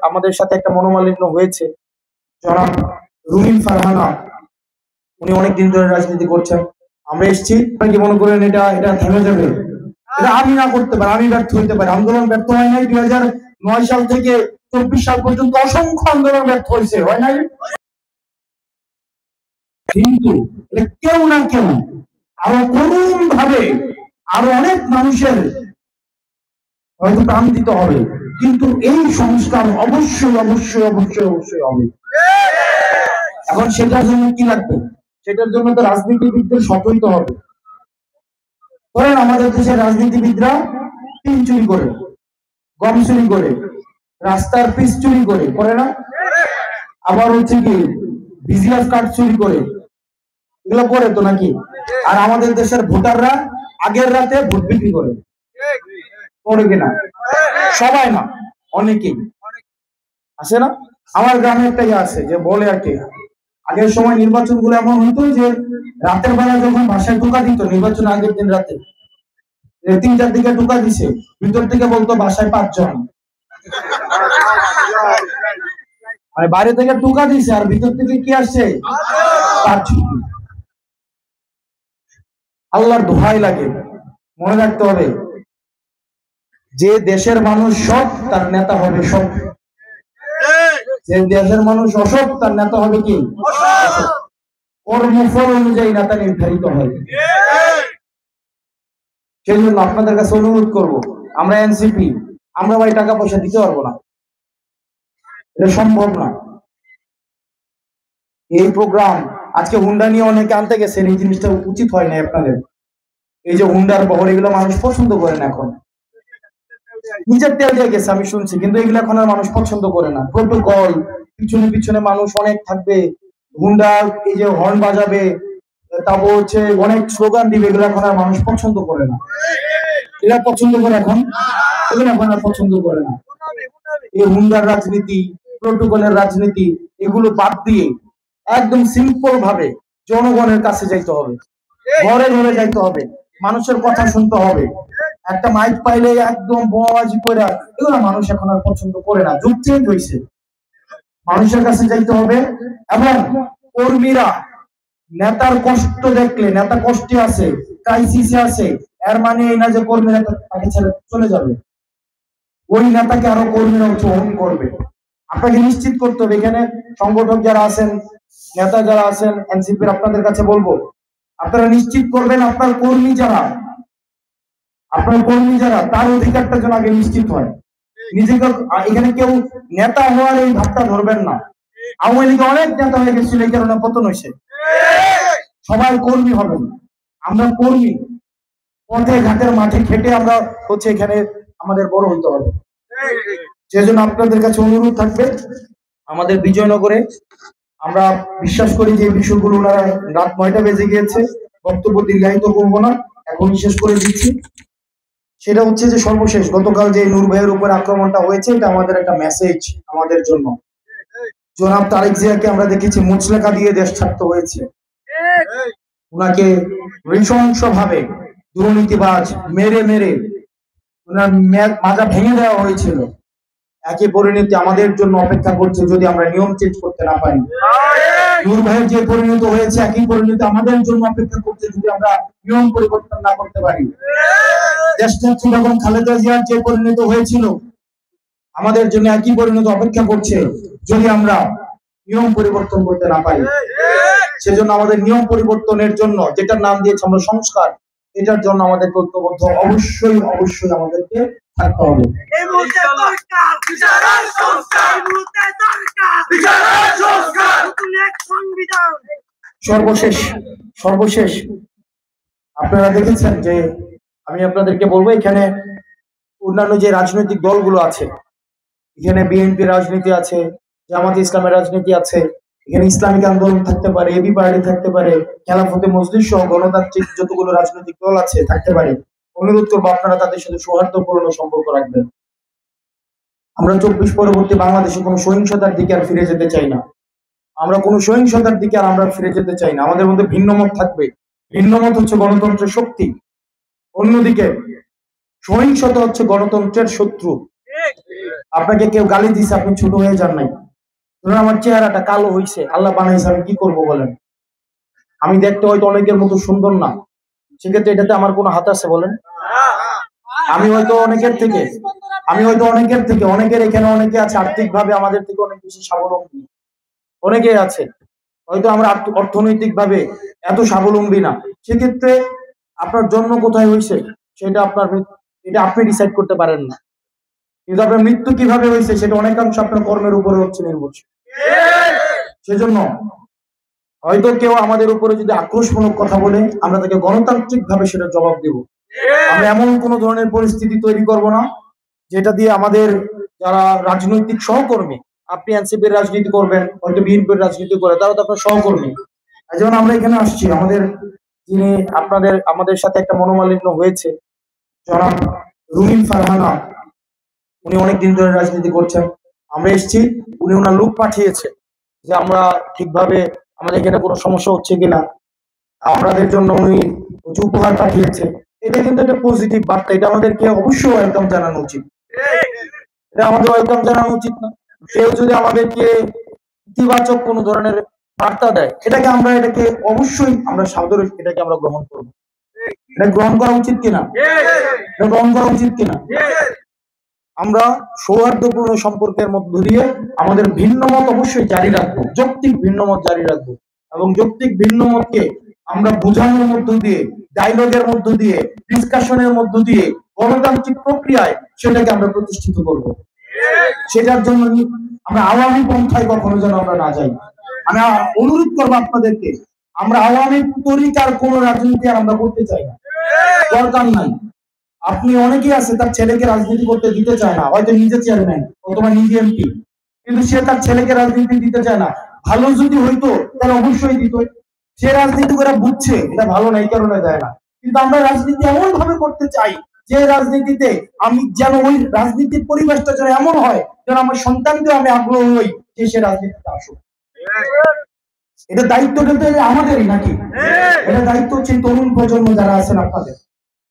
আমাদের সাথে একটা মনোমালিন্য হয়েছে। জনাব রুমিন ফারহানা, উনি অনেকদিন ধরে রাজনীতি করছেন। আমরা এসেছি, কি মনে করেন এটা এটা থেমে যাবে? এটা আমি না করতে পারি, আমি ব্যর্থ হইতে পারি। আন্দোলন ব্যর্থ হয় নাই 2009 সাল থেকে 24 সাল পর্যন্ত অসংখ্য আন্দোলন ব্যর্থ হয়েছে, হয় নাই? কিন্তু কেউ না কেউ আরো করুণ ভাবে আরো অনেক মানুষের হয়তো প্রাণ দিতে হবে, কিন্তু এই সংস্কার অবশ্যই অবশ্যই অবশ্যই অবশ্যই হবে। এখন সেটার জন্য কি লাগবে? সেটার জন্য তো রাজনীতিবিদদের সফল হতে হবে। ধরেন আমাদের দেশের রাজনীতিবিদরা টিন চুরি করে, গম চুরি করে, রাস্তার পিচ চুরি করে না? আবার হচ্ছে কি ভিজিএফ কার্ড চুরি করে, এগুলো করে তো নাকি? আর আমাদের দেশের ভোটাররা আগের রাতে ভোট বিক্রি করে কিনা? সবাই না, অনেকেই আছে না? আমার গ্রামে একটা আছে যে বলে আর কি, আগের সময় নির্বাচন গুলো এমন হইতো যে রাতের বেলা যখন বাসায় ঢোকা দিত, নির্বাচন আগের দিন রাতে 3টার দিকে ঢোকা দিছে, ভিতর থেকে বলতো বাসায় 5 জন, মানে বাইরে থেকে ঢোকা দিছে আর ভিতর থেকে কি আসছে? 5 জন। আল্লাহর দোহাই লাগে, মনে রাখতে হবে যে দেশের মানুষ সৎ তার নেতা হবে সৎ, যে দেশের মানুষ অসৎ তার নেতা হবে কি? কর্মফল অনুযায়ী নেতা নির্ধারিত হয়। সেই জন্য আপনাদের কাছে অনুরোধ করব, আমরা এনসিপি, আমরা ভাই টাকা পয়সা দিতে পারবো না, এটা সম্ভব না। এই প্রোগ্রাম আজকে হুন্ডা নিয়ে অনেকে আনতে গেছেন, এই জিনিসটা উচিত হয় না আপনাদের। এই যে হুন্ডার বহর, এগুলো মানুষ পছন্দ করে না, এখন নিজের তেল দিয়ে গেছে আমি শুনছি, কিন্তু এগুলো এখন আর মানুষ পছন্দ করে না। প্রোটোকল, পিছনে পিছনে মানুষ অনেক থাকবে, হুন্ডা এই যে হর্ন বাজাবে, তারপর হচ্ছে অনেক স্লোগান দিবে, এগুলো এখন আর মানুষ পছন্দ করে না। এরা পছন্দ করে এখন, এগুলো এখন আর পছন্দ করে না। এই হুন্ডার রাজনীতি, প্রোটোকলের রাজনীতি, এগুলো বাদ দিয়ে একদম সিম্পল ভাবে জনগণের কাছে যাইতে হবে, ঘরে ঘরে যাইতে হবে, মানুষের কথা শুনতে হবে। একটা মাইক পাইলে একদম বোমাবাজি করে, এগুলো মানুষ এখন আর পছন্দ করে না। যুগ চেঞ্জ হয়েছে, মানুষের কাছে যাইতে হবে। এবং কর্মীরা নেতার কষ্ট দেখলে, নেতা কষ্টে আছে, ক্রাইসিসে আছে, এর মানে এই না যে কর্মীরা তাকে ছেড়ে চলে যাবে। ওই নেতাকে আরো কর্মীরা গ্রহণ করবে। আপনাকে নিশ্চিত করতে হবে, এখানে সংগঠক যারা আছেন, নেতা যারা আছেন এনসিপির, আপনাদের কাছে বলবো, আপনারা নিশ্চিত করবেন আপনার কর্মী যারা তার অধিকারটা যেন আগে নিশ্চিত হয়। নিজেকে এখানে কেউ নেতা হওয়ার এই ভাবটা ধরবেন না। আওয়ামী লীগে অনেক নেতা হয়ে গেছিল, এই কারণে পতন হয়েছে। সবাই কর্মী হবেন, আমরা কর্মী, পথে ঘাটের মাঠে খেটে আমরা হচ্ছে এখানে আমাদের বড় হইতে হবে। সেজন্য আপনাদের কাছে অনুরোধ থাকবে, আমাদের বিজয়নগরে আমরা বিশ্বাস করি যে বিষয়গুলো ওনারা, রাত 9টা বেজে গিয়েছে, বক্তব্য দীর্ঘায়িত করবো না, এখন শেষ করে দিচ্ছি। সেটা হচ্ছে যে সর্বশেষ গতকাল যে নূর ভাইয়ের উপর আক্রমণটা হয়েছে, এটা আমাদের একটা মেসেজ আমাদের জন্য। জনাব তারেক জিয়াকে আমরা দেখেছি মুচলেকা দিয়ে দেশ ছাড়তে হয়েছে, ওনাকে নৃশংস ভাবে দুর্নীতিবাজ মেরে মেরে ওনার মাজা ভেঙে দেওয়া হয়েছিল। একই পরিণতি আমাদের জন্য অপেক্ষা করছে যদি আমরা নিয়ম চেঞ্জ করতে না পারি। নূর ভাইয়ের যে পরিণত হয়েছে, একই পরিণতি আমাদের জন্য অপেক্ষা করছে যদি আমরা নিয়ম পরিবর্তন না করতে পারি। দেশনেত্রী বেগম খালেদা জিয়ার যে পরিণত হয়েছিল, আমাদের জন্য একই পরিণত অপেক্ষা করছে যদি আমরা নিয়ম পরিবর্তন করতে না পারি। সেজন্য আমাদের নিয়ম পরিবর্তনের জন্য, যেটার নাম দিয়েছে আমরা সংস্কার, এটার জন্য আমাদের ঐক্যবদ্ধ অবশ্যই অবশ্যই আমাদেরকে থাকতে হবে। সর্বশেষ আপনারা দেখেছেন যে আমি আপনাদেরকে বলবো, এখানে অন্যান্য যে রাজনৈতিক দলগুলো আছে, এখানে বিএনপি রাজনীতি আছে, জামাতে ইসলামের রাজনীতি আছে, এখানে ইসলামিক আন্দোলন থাকতে পারে, এবি পার্টি থাকতে পারে, খেলাফতে মজলিস সহ গণতান্ত্রিক যতগুলো রাজনৈতিক দল আছে থাকতে পারে। অনুরোধ করবো আপনারা তাদের সাথে সৌহার্দ্যপূর্ণ সম্পর্ক রাখবেন। আমরা 24 পরবর্তী বাংলাদেশে কোনো সহিংসতার দিকে আর ফিরে যেতে চাই না। আমরা কোনো সহিংসতার দিকে আর আমরা ফিরে যেতে চাই না। আমাদের মধ্যে ভিন্নমত থাকবে, ভিন্নমত হচ্ছে গণতন্ত্রের শক্তি। অন্যদিকে সহিংসতা হচ্ছে গণতন্ত্রের শত্রু। আপনাকে কেউ গালি দিছে, আপনি ছোট হয়ে যান নাই। ধরুন আমার চেহারাটা কালো হইছে, আল্লাহ বানাইছে, আমি কি করব বলেন? আমি দেখতে হয়তো অনেকের মতো সুন্দর না, সেক্ষেত্রে এটাতে আমার কোনো হাত আছে বলেন? আমি হয়তো অনেকের থেকে অনেকের এখানে অনেকে আছে আর্থিক ভাবে আমাদের থেকে অনেক বেশি স্বাবলম্বী, অনেকে আছে হয়তো আমরা অর্থনৈতিক ভাবে এত স্বাবলম্বী না। সেক্ষেত্রে আপনার জন্ম কোথায় হয়েছে সেটা এটা আপনি ডিসাইড করতে পারেন না, কিন্তু আপনার মৃত্যু কিভাবে হয়েছে সেটা অনেকাংশ আপনার কর্মের উপরে হচ্ছে নির্ভরশীল। সেজন্য হয়তো কেউ আমাদের উপরে যদি আক্রোশমূলক কথা বলে, আমরা তাকে গণতান্ত্রিক ভাবে সেটা জবাব দেব। আমরা এমন কোন ধরনের পরিস্থিতি তৈরি করব না যেটা দিয়ে আমাদের যারা রাজনৈতিক সহকর্মী, আপনি এনসিপির রাজনীতি করবেন, হয়তো বিএনপির রাজনীতি করে, তারা তো আপনার সহকর্মী। যেমন আমরা এখানে আসছি, যিনি আমাদের সাথে একটা মনোমালিন্য হয়েছে, জনাব রুমিন ফারহানা, উনি অনেকদিন ধরে রাজনীতি করছেন। আমরা এসেছি, উনি ওনার লোক পাঠিয়েছে যে আমরা ঠিকভাবে আমাদের এখানে কোনো সমস্যা হচ্ছে কিনা, আমাদের জন্য উনি কিছু উপহার পাঠিয়েছে। এটা কিন্তু একটা পজিটিভ বার্তা, এটা আমাদেরকে অবশ্যই ওয়েলকাম জানানো উচিত। এটা আমাদের ওয়েলকাম জানানো উচিত না? কেউ যদি আমাদেরকে ইতিবাচক কোনো ধরনের বার্তা দেয়, এটাকে অবশ্যই আমরা সাদরে এটাকে আমরা গ্রহণ করবো। এটা গ্রহণ করা উচিত কিনা? এটা গ্রহণ করা উচিত কিনা? আমরা সৌহার্দ্যপূর্ণ সম্পর্কের মধ্য দিয়ে আমাদের ভিন্ন মত অবশ্যই জারি রাখবো, যৌক্তিক ভিন্ন মত জারি রাখবো, এবং যৌক্তিক ভিন্ন মতকে আমরা বোঝানোর মধ্য দিয়ে, ডায়লগের মধ্য দিয়ে, ডিসকাশনের মধ্য দিয়ে, গণতান্ত্রিক প্রক্রিয়ায় সেটাকে আমরা প্রতিষ্ঠিত করব। সেটার জন্য আমরা আওয়ামী পন্থায় কখনো যেন আমরা না যাই। আমি অনুরোধ করবো আপনাদেরকে, আমরা আওয়ামী তরিকার কোন রাজনীতি আর আমরা করতে চাই না, দরকার নাই। আপনি অনেকেই আছে তার ছেলেকে রাজনীতি করতে দিতে চায় না, হয়তো নিজে চেয়ারম্যান অথবা নিজে এমপি, কিন্তু সে তার ছেলেকে রাজনীতি দিতে চায় না। ভালো যদি হইতো তাহলে অবশ্যই দিত। সে রাজনীতি করে বুঝছে এটা ভালো না, এই কারণে দেয় না। কিন্তু আমরা রাজনীতি এমন ভাবে করতে চাই যে রাজনীতিতে আমি যেন ওই রাজনীতির পরিবেশটা যেন এমন হয় যেন আমার সন্তানকে আমি আগ্রহ হই যে সে রাজনীতিতে আসুক। এটা দায়িত্ব কিন্তু আমাদেরই নাকি? এটা দায়িত্ব হচ্ছে তরুণ প্রজন্ম যারা আছেন আপনাদের।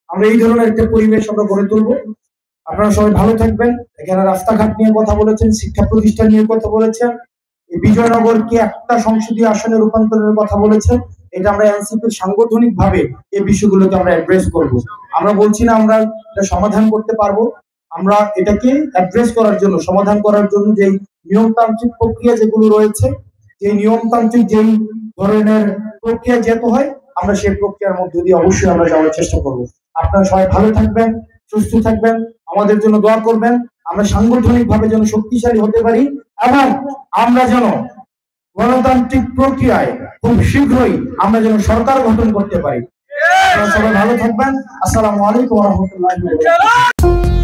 আমরা এই ধরনের একটা পরিবেশ আমরা গড়ে তুলবো। আপনারা সবাই ভালো থাকবেন। এখানে রাস্তাঘাট নিয়ে কথা বলেছেন, শিক্ষা প্রতিষ্ঠান নিয়ে কথা বলেছেন, এই বিজয়নগরকে একটা সংসদীয় আসনে রূপান্তরের কথা বলেছেন। এটা আমরা এনসিপির সাংগঠনিক ভাবে এই বিষয়গুলোকে আমরা অ্যাড্রেস করব। আমরা বলছি না আমরা এটা সমাধান করতে পারবো, আমরা এটাকে অ্যাড্রেস করার জন্য, সমাধান করার জন্য যে নিয়মতান্ত্রিক প্রক্রিয়া যেগুলো রয়েছে, যে নিয়মতান্ত্রিক যেই ধরনের প্রক্রিয়া যেতে হয়, আমরা সেই প্রক্রিয়ার মধ্যে দিয়ে অবশ্যই আমরা যাওয়ার চেষ্টা করব। আপনারা সবাই ভালো থাকবেন, সুস্থ থাকবেন, আমাদের জন্য দোয়া করবেন, আমরা সাংগঠনিক ভাবে যেন শক্তিশালী হতে পারি, এবং আমরা যেন গণতান্ত্রিক প্রক্রিয়ায় খুব শীঘ্রই আমরা যেন সরকার গঠন করতে পারি। সবাই ভালো থাকবেন। আসসালামু আলাইকুম ওয়া রাহমাতুল্লাহি ওয়া বারাকাতুহু।